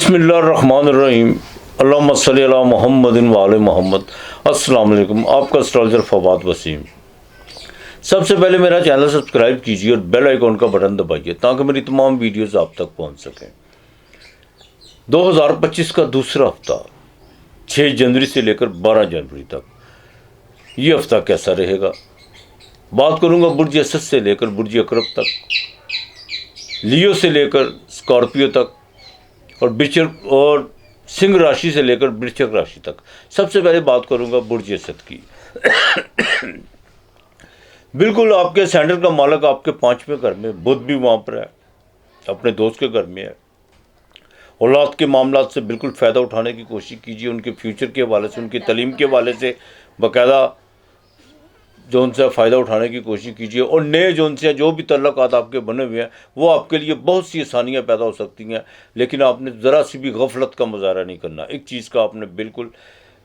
बिस्मिल्लाहिर्रहमानिर्रहीम अल्लाहुम्मा सल्ली अला मुहम्मदिन व आले मोहम्मद। अस्सलाम वालेकुम, आपका एस्ट्रोलॉजर फवाद वसीम। सबसे पहले मेरा चैनल सब्सक्राइब कीजिए और बेल आइकॉन का बटन दबाइए ताकि मेरी तमाम वीडियोस आप तक पहुंच सकें। 2025 का दूसरा हफ्ता 6 जनवरी से लेकर 12 जनवरी तक, ये हफ्ता कैसा रहेगा? बात करूंगा बुर्ज असद से लेकर बुर्ज अकरब तक, लियो से लेकर स्कॉर्पियो तक और वृश्चिक और सिंह राशि से लेकर वृश्चिक राशि तक। सबसे पहले बात करूंगा बुर्ज असद की। बिल्कुल आपके सैंडल का मालक आपके 5वें घर में, बुध भी वहाँ पर है, अपने दोस्त के घर में है। औलाद के मामला से बिल्कुल फ़ायदा उठाने की कोशिश कीजिए, उनके फ्यूचर के हवाले से, उनकी तालीम के हवाले से बाकायदा जो उनसे फ़ायदा उठाने की कोशिश कीजिए। और नए जो भी तल्लुकात आपके बने हुए हैं वो आपके लिए बहुत सी आसानियाँ पैदा हो सकती हैं, लेकिन आपने ज़रा सी भी गफलत का मुजाहरा नहीं करना। एक चीज़ का आपने बिल्कुल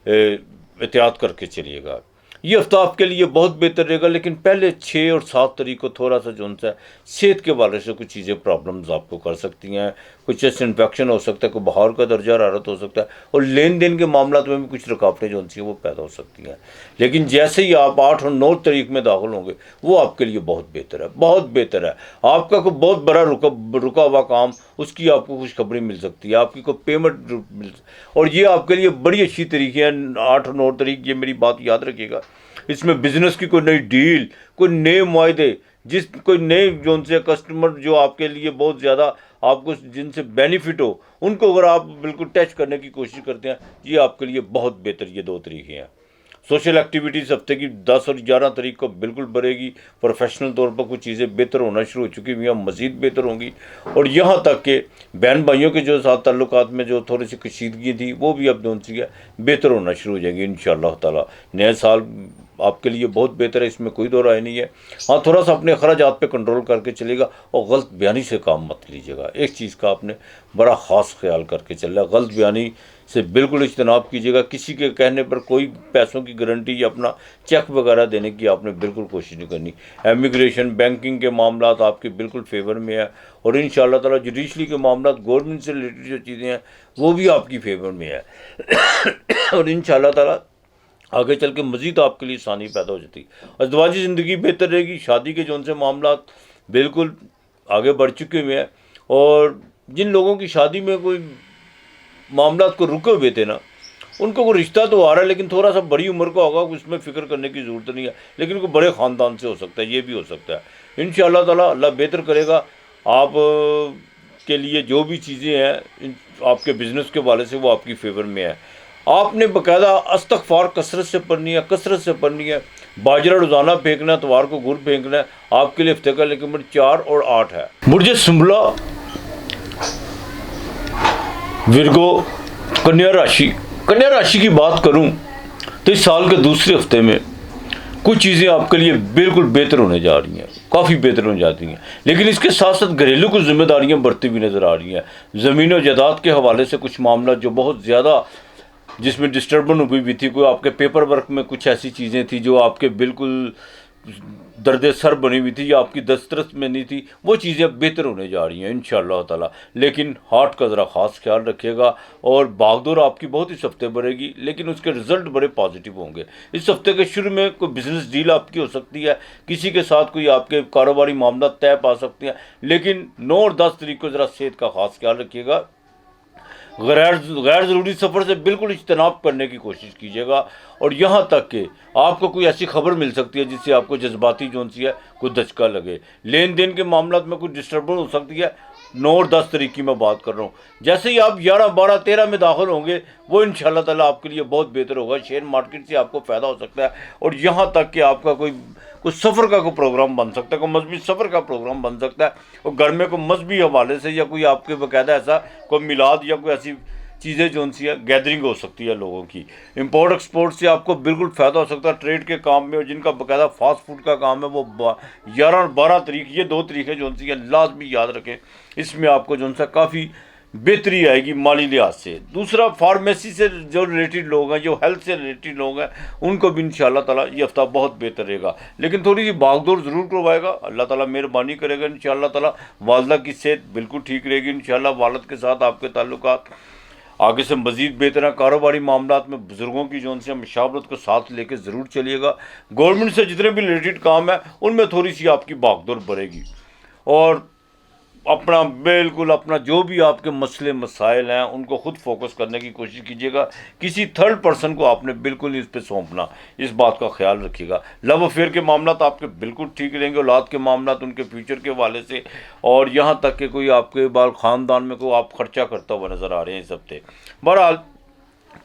एहतियात करके चलिएगा। ये हफ्ता आपके लिए बहुत बेहतर रहेगा, लेकिन पहले 6 और 7 तारीख को थोड़ा सा जो उनसे सेहत के हवाले से कुछ चीज़ें प्रॉब्लम्स आपको कर सकती हैं। कुछ चेस्ट इन्फेक्शन हो सकता है, कोई बुखार का दर्जा हरारत हो सकता है, और लेन देन के मामला में भी कुछ रुकावटें जो उनसी वो पैदा हो सकती हैं। लेकिन जैसे ही आप 8 और 9 तारीख में दाखिल होंगे वो आपके लिए बहुत बेहतर है, बहुत बेहतर है। आपका कोई बहुत बड़ा रुका हुआ काम, उसकी आपको खुशखबरी मिल सकती है, आपकी कोई पेमेंट और ये आपके लिए बड़ी अच्छी तरीके हैं। 8 और 9 तारीख, ये मेरी बात याद रखिएगा। इसमें बिजनेस की कोई नई डील, कोई नए मुआहदे, कोई नए जो उनसे कस्टमर जो आपके लिए बहुत ज़्यादा आपको जिनसे बेनिफिट हो, उनको अगर आप बिल्कुल टच करने की कोशिश करते हैं, ये आपके लिए बहुत बेहतर ये 2 तरीके हैं। सोशल एक्टिविटीज़ हफ्ते की 10 और 11 तारीख को बिल्कुल बढ़ेगी। प्रोफेशनल तौर पर कुछ चीज़ें बेहतर होना शुरू हो चुकी हुई हैं, मज़ीद बेहतर होंगी। और यहाँ तक कि बहन भाइयों के जो साथ ताल्लुकात में जो थोड़ी सी कशीदगी थी वो भी अब जो उनसी है बेहतर होना शुरू हो जाएगी इंशाअल्लाह ताला। नया साल आपके लिए बहुत बेहतर है, इसमें कोई दो राय नहीं है। हाँ, थोड़ा सा अपने अखराजात पे कंट्रोल करके चलेगा और गलत बयानी से काम मत लीजिएगा। एक चीज़ का आपने बड़ा ख़ास ख्याल करके चल रहा है, गलत बयानी से बिल्कुल इज्तनाब कीजिएगा। किसी के कहने पर कोई पैसों की गारंटी या अपना चेक वगैरह देने की आपने बिल्कुल कोशिश नहीं करनी। इमिग्रेशन, बैंकिंग के मामला आपके बिल्कुल फेवर में है, और इंशाअल्लाह ताला जुडिशरी के मामला, गवर्नमेंट से रिलेटेड जो चीज़ें हैं वो भी आपकी फेवर में है। और इंशाअल्लाह ताला आगे चल के मज़ीद आपके लिए आसानी पैदा हो जाती है। अज़दवाजी ज़िंदगी बेहतर रहेगी। शादी के जो उनसे मामला बिल्कुल आगे बढ़ चुके हुए हैं, और जिन लोगों की शादी में कोई मामला को रुके हुए थे ना, उनको कोई रिश्ता तो आ रहा है, लेकिन थोड़ा सा बड़ी उम्र का होगा, उसमें फ़िक्र करने की ज़रूरत नहीं है, लेकिन उनको बड़े ख़ानदान से हो सकता है, ये भी हो सकता है। इंशाअल्लाह ताला अल्लाह बेहतर करेगा। आप के लिए जो भी चीज़ें हैं आपके बिज़नेस के वाले से वो आपकी फेवर में है। आपने बाकायदा इस्तिग़फ़ार कसरत से पढ़नी है। बाजरा रोज़ाना फेंकना, इतवार को गुड़ फेंकना है। आपके लिए हफ्ते का लेकिन 4 और 8 है। मुझे सुंबला, विरगो, कन्या राशि की बात करूं तो इस साल के दूसरे हफ्ते में कुछ चीज़ें आपके लिए बिल्कुल बेहतर होने जा रही हैं, काफ़ी बेहतर होने जाती हैं। लेकिन इसके साथ साथ घरेलू कुछ जिम्मेदारियां बढ़ती हुई नज़र आ रही हैं। ज़मीन और जायदाद के हवाले से कुछ मामला जो बहुत ज़्यादा जिसमें डिस्टर्बेंस हुई भी थी, कोई आपके पेपर वर्क में कुछ ऐसी चीज़ें थी जो आपके बिल्कुल दर्द सर बनी हुई थी या आपकी दस्तरस में नहीं थी, वो चीज़ें बेहतर होने जा रही हैं इंशाअल्लाह ताला। लेकिन हार्ट का ज़रा ख़ास ख्याल रखिएगा, और भागदौड़ आपकी बहुत इस हफ्ते बढ़ेगी, लेकिन उसके रिज़ल्ट बड़े पॉजिटिव होंगे। इस हफ्ते के शुरू में कोई बिज़नेस डील आपकी हो सकती है, किसी के साथ कोई आपके कारोबारी मामला तय पा सकते हैं, लेकिन 9 और 10 तारीख को ज़रा सेहत का ख़ास ख्याल रखिएगा। गैर ज़रूरी सफ़र से बिल्कुल इज्तनाब करने की कोशिश कीजिएगा। और यहाँ तक कि आपको कोई ऐसी खबर मिल सकती है जिससे आपको जज्बाती जो सी है कोई धचका लगे। लेन देन के मामला में कुछ डिस्टर्बेंस हो सकती है। 9 और 10 तारीख की मैं बात कर रहा हूँ। जैसे ही आप 11, 12, 13 में दाखिल होंगे वो इंशाअल्लाह ताला आपके लिए बहुत बेहतर होगा। शेयर मार्केट से आपको फ़ायदा हो सकता है, और यहाँ तक कि आपका कोई सफ़र का कोई प्रोग्राम बन सकता है, कोई मजहबी सफ़र का प्रोग्राम बन सकता है, और घर में कोई मजहबी हवाले से या कोई आपके बाकायदा ऐसा कोई मिलाद या कोई ऐसी चीज़ें जो उनसी है गैदरिंग हो सकती है लोगों की। इंपोर्ट एक्सपोर्ट से आपको बिल्कुल फ़ायदा हो सकता है ट्रेड के काम में, और जिनका बाकायदा फास्ट फूड का काम है वो 11 और 12 तारीख, ये 2 तारीखें जो उनसी है लाजमी याद रखें। इसमें आपको जो उनसा काफ़ी बेहतरी आएगी माली लिहाज से। दूसरा, फार्मेसी से जो रिलेटेड लोग हैं, जो हेल्थ से रिलेटेड लोग हैं, उनको भी इंशाअल्लाह ताला ये हफ्ता बहुत बेहतर रहेगा। लेकिन थोड़ी सी भागदौड़ ज़रूर करवाएगा, अल्लाह ताला मेहरबानी करेगा इंशाअल्लाह ताला। वालदा की सेहत बिल्कुल ठीक रहेगी इंशाअल्लाह। वालद के साथ आपके ताल्लुकात आगे से मज़ीद बेहतर है। कारोबारी मामलात में बुज़ुर्गों की जो उनसे मशावरत को साथ लेके ज़रूर चलिएगा। गवर्नमेंट से जितने भी रिलेटेड काम है उनमें थोड़ी सी आपकी भागदौड़ बढ़ेगी। और अपना बिल्कुल अपना जो भी आपके मसले मसाइल हैं उनको खुद फोकस करने की कोशिश कीजिएगा। किसी थर्ड पर्सन को आपने बिल्कुल इस पे सौंपना, इस बात का ख्याल रखिएगा। लव अफेयर के मामलात आपके बिल्कुल ठीक रहेंगे। औलाद के मामलात उनके फ्यूचर के हवाले से, और यहाँ तक कि कोई आपके बाल ख़ानदान में कोई आप खर्चा करता हुआ नज़र आ रहे हैं इस हफ्ते। बहरहाल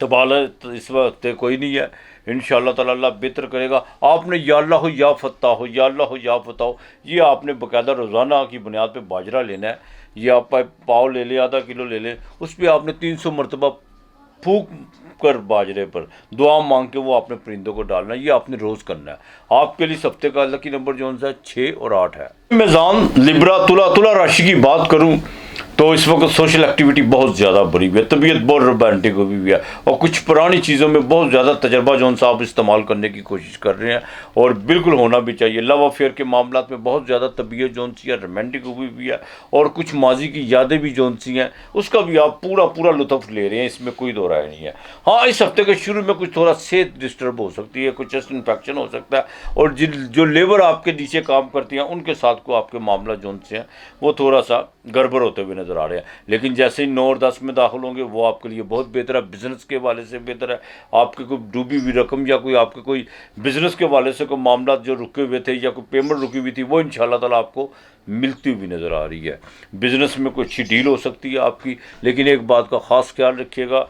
तबाला इस वक्त कोई नहीं है, इंशाअल्लाह ताला अल्लाह बेहतर करेगा। आपने या अल्लाह हो या फत्ता हो, या अल्लाह हो या फत्ता हो, ये आपने बाकायदा रोज़ाना की बुनियाद पे बाजरा लेना है। ये आप पाव ले लें, आधा किलो ले लें, उस पर आपने 300 मरतबा फूक कर बाजरे पर दुआ मांग के वो आपने परिंदों को डालना है। ये आपने रोज़ करना है। आपके लिए इस हफ्ते का लकी नंबर जो है 6 और 8 है। मेज़ान, लिब्रा, तुला राशि की बात करूँ तो इस वक्त सोशल एक्टिविटी बहुत ज़्यादा बढ़ी हुई है, तबीयत बहुत रोमांटिक हुई हुई है, और कुछ पुरानी चीज़ों में बहुत ज़्यादा तजर्बा जो उनसे आप इस्तेमाल करने की कोशिश कर रहे हैं, और बिल्कुल होना भी चाहिए। लव अफेयर के मामलात में बहुत ज़्यादा तबीयत जो सी है रोमांटिक हुई हुई है, और कुछ माजी की यादें भी जो सी हैं उसका भी आप पूरा लुत्फ़ ले रहे हैं, इसमें कोई दो राय नहीं है। हाँ, इस हफ्ते के शुरू में कुछ थोड़ा सेहत डिस्टर्ब हो सकती है, कुछ चेस्ट इन्फेक्शन हो सकता है, और जो लेबर आपके नीचे काम करती हैं उनके साथ को आपके मामला जो से हैं वो थोड़ा सा गड़बड़ होते हुए नज़र आ रहे हैं। लेकिन जैसे ही 9 और 10 में दाखिल होंगे वो आपके लिए बहुत बेहतर है। बिज़नेस के हवाले से बेहतर है। आपके कोई डूबी हुई रकम या कोई आपके कोई बिज़नेस के हवाले से कोई मामला जो रुके हुए थे या कोई पेमेंट रुकी हुई थी वो इंशाअल्लाह ताला आपको मिलती हुई नज़र आ रही है। बिज़नेस में कोई अच्छी डील हो सकती है आपकी, लेकिन एक बात का ख़ास ख्याल रखिएगा,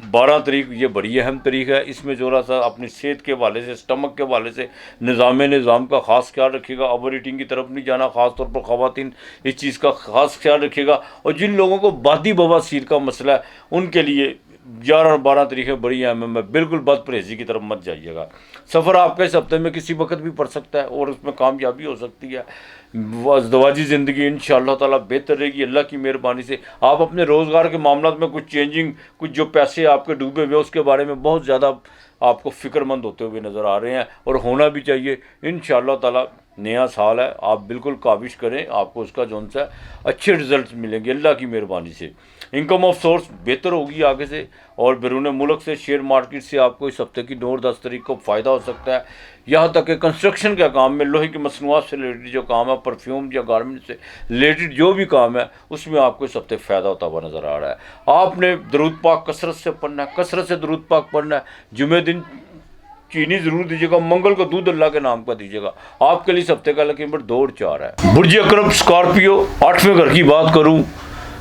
12 तारीख ये बड़ी अहम तारीख है। इसमें ज़रा सा अपनी सेहत के हवाले से, स्टमक के हवाले से निज़ाम का ख़ास ख्याल रखिएगा। ओवर ईटिंग की तरफ नहीं जाना, ख़ास तौर पर ख़वातीन इस चीज़ का ख़ास ख्याल रखिएगा। और जिन लोगों को बादी बवासीर का मसला है उनके लिए 11 और 12 तारीखें बड़ी अहम है। बिल्कुल बद परहेज़ी की तरफ मत जाइएगा। सफ़र आपका इस हफ्ते में किसी वक्त भी पड़ सकता है और उसमें कामयाबी हो सकती है। अज़दवाजी ज़िंदगी इंशाअल्लाह ताला बेहतर रहेगी अल्लाह की मेहरबानी से। आप अपने रोज़गार के मामलों में कुछ चेंजिंग, कुछ जो पैसे आपके डूबे हुए उसके बारे में बहुत ज़्यादा आपको फ़िक्रमंद होते हुए नज़र आ रहे हैं, और होना भी चाहिए। इंशाअल्लाह ताला नया साल है, आप बिल्कुल काविश करें, आपको उसका जो सा अच्छे रिज़ल्ट मिलेंगे अल्लाह की मेहरबानी से। इनकम ऑफ सोर्स बेहतर होगी आगे से, और बैरून मुल्क से शेयर मार्केट से आपको इस हफ्ते की 9 और 10 तारीख को फ़ायदा हो सकता है। यहाँ तक कि कंस्ट्रक्शन का काम में, लोहे की मसनूआत से रिलेटेड जो काम है, परफ्यूम या गारमेंट से रिलेटेड जो भी काम है उसमें आपको इस हफ्ते फ़ायदा होता हुआ नज़र आ रहा है। आपने दरूद पाक कसरत से पढ़ना है, कसरत से दरूद पाक पढ़ना है। जुमे दिन चीनी ज़रूर दीजिएगा, मंगल को दूध अल्लाह के नाम का दीजिएगा। आपके लिए इस हफ्ते का लकी नंबर 2 और 4 है। बुर्ज अकरब स्कॉर्पियो, 8वें घर की बात करूँ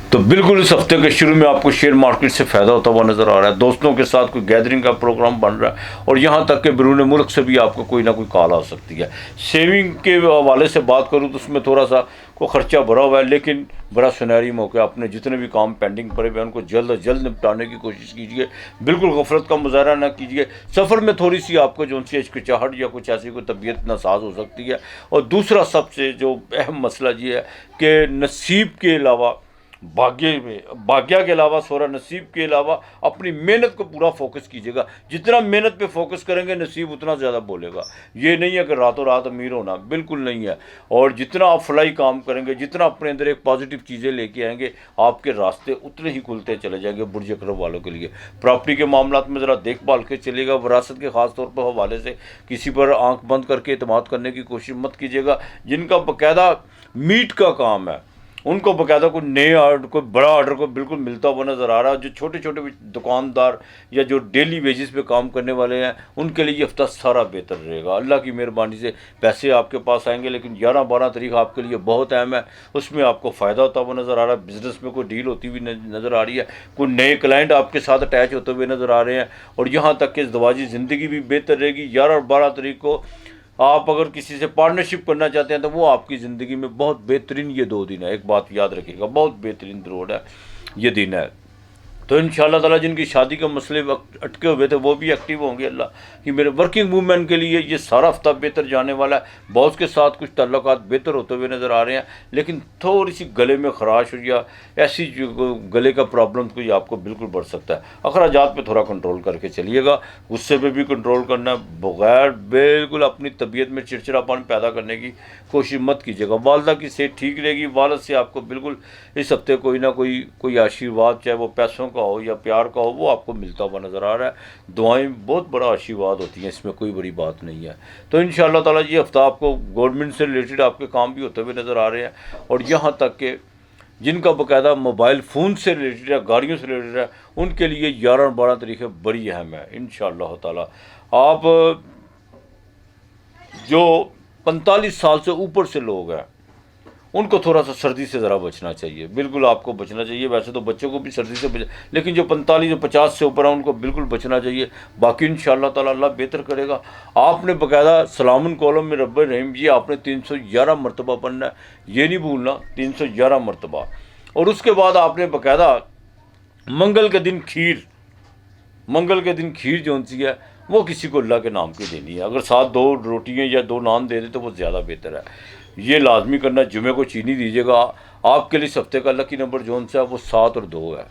तो बिल्कुल इस हफ्ते के शुरू में आपको शेयर मार्केट से फ़ायदा होता हुआ नज़र आ रहा है। दोस्तों के साथ कोई गैदरिंग का प्रोग्राम बन रहा है, और यहाँ तक कि बैरून मुल्क से भी आपको कोई ना कोई कॉल आ सकती है। सेविंग के हवाले से बात करूँ तो उसमें थोड़ा सा को खर्चा भरा हुआ है, लेकिन बड़ा सुनहरी मौका। अपने जितने भी काम पेंडिंग पड़े हुए हैं उनको जल्द अज जल्द निपटाने की कोशिश कीजिए। बिल्कुल गफलत का मुजाहरा ना कीजिए। सफ़र में थोड़ी सी आपको जो सी हिचकिचाहट या कुछ ऐसी कोई तबीयत नासाज हो सकती है। और दूसरा सबसे जो अहम मसला ये है कि नसीब के अलावा भाग्य के अलावा सोरा नसीब के अलावा अपनी मेहनत को पूरा फोकस कीजिएगा। जितना मेहनत पे फोकस करेंगे नसीब उतना ज़्यादा बोलेगा। ये नहीं है कि रातों रात अमीर होना, बिल्कुल नहीं है। और जितना आप फलाई काम करेंगे, जितना अपने अंदर एक पॉजिटिव चीज़ें लेके आएंगे, आपके रास्ते उतने ही खुलते चले जाएंगे। बुर्ज अकरब वालों के लिए प्रॉपर्टी के मामला में ज़रा देखभाल के चलिएगा। विरासत के ख़ास तौर पर हवाले से किसी पर आँख बंद करके एतमाद करने की कोशिश मत कीजिएगा। जिनका बाकायदा मीट का काम है उनको बाकायदा कोई नए आर्डर, कोई बड़ा आर्डर को बिल्कुल मिलता हुआ नज़र आ रहा है। जो छोटे छोटे दुकानदार या जो डेली वेजेस पे काम करने वाले हैं उनके लिए ये हफ्ता सारा बेहतर रहेगा। अल्लाह की मेहरबानी से पैसे आपके पास आएंगे, लेकिन 11-12 तारीख आपके लिए बहुत अहम है। उसमें आपको फ़ायदा होता हुआ नज़र आ रहा है। बिज़नेस में कोई डील होती हुई नज़र आ रही है, कोई नए क्लाइंट आपके साथ अटैच होते हुए नज़र आ रहे हैं। और यहाँ तक कि इज़दवाजी ज़िंदगी भी बेहतर रहेगी। 11 और 12 तारीख को आप अगर किसी से पार्टनरशिप करना चाहते हैं तो वो आपकी ज़िंदगी में बहुत बेहतरीन ये 2 दिन है। एक बात याद रखिएगा, बहुत बेहतरीन रोड है ये दिन है। تو انشاءاللہ تعالیٰ جن کی شادی کے مسئلے اٹکے ہوئے تھے وہ بھی ایکٹیو ہوں گے. اللہ کہ میرے ورکنگ وومن کے لیے یہ سارا ہفتہ بہتر جانے والا ہے. باس کے ساتھ کچھ تعلقات بہتر ہوتے ہوئے نظر آ رہے ہیں، لیکن تھوڑی سی گلے میں خراش ہو یا ایسی گلے کا پرابلم کوئی آپ کو بالکل بڑھ سکتا ہے. اخراجات پہ تھوڑا کنٹرول کر کے چلیے گا، غصے پہ بھی کنٹرول کرنا ہے، بغیر بالکل اپنی طبیعت میں چڑچڑاپن پیدا کرنے کی کوشش مت کیجیے گا. والدہ کی صحت ٹھیک رہے گی. والد سے آپ کو بالکل اس ہفتے کوئی نہ کوئی آشیرواد، چاہے وہ پیسوں کا ہو یا پیار کا ہو، وہ آپ کو ملتا ہوا نظر آ رہا ہے. دعائیں بہت بڑا آشیرواد ہوتی ہیں، اس میں کوئی بڑی بات نہیں ہے. تو انشاءاللہ تعالیٰ یہ ہفتہ آپ کو گورنمنٹ سے ریلیٹڈ آپ کے کام بھی ہوتے ہوئے نظر آ رہے ہیں، اور یہاں تک کہ جن کا باقاعدہ موبائل فون سے ریلیٹڈ ہے، گاڑیوں سے ریلیٹڈ ہے، ان کے لیے 11 اور 12 تاریخیں بڑی اہم ہے. انشاءاللہ تعالیٰ آپ جو 45 سال سے اوپر سے لوگ ہیں ان کو تھوڑا سا سردی سے ذرا بچنا چاہیے. بالکل آپ کو بچنا چاہیے. ویسے تو بچوں کو بھی سردی سے لیکن جو 45 یا 50 سے اوپر ہیں ان کو بالکل بچنا چاہیے. باقی انشاءاللہ تعالیٰ اللہ بہتر کرے گا. آپ نے باقاعدہ سلام کولم میں رب رحیم جی آپ نے 311 مرتبہ پڑھنا ہے، یہ نہیں بھولنا، 311 مرتبہ. اور اس کے بعد آپ نے باقاعدہ منگل کے دن کھیر جو سی ہے وہ کسی کو اللہ کے نام کی دینی ہے. اگر ساتھ 2 روٹیاں یا 2 نان دے دیں تو وہ زیادہ بہتر ہے. یہ لازمی کرنا. جمعے کو چینی دیجیے گا. آپ کے لیے اس ہفتے کا لکی نمبر جون سا ہے وہ 7 اور 2 ہے.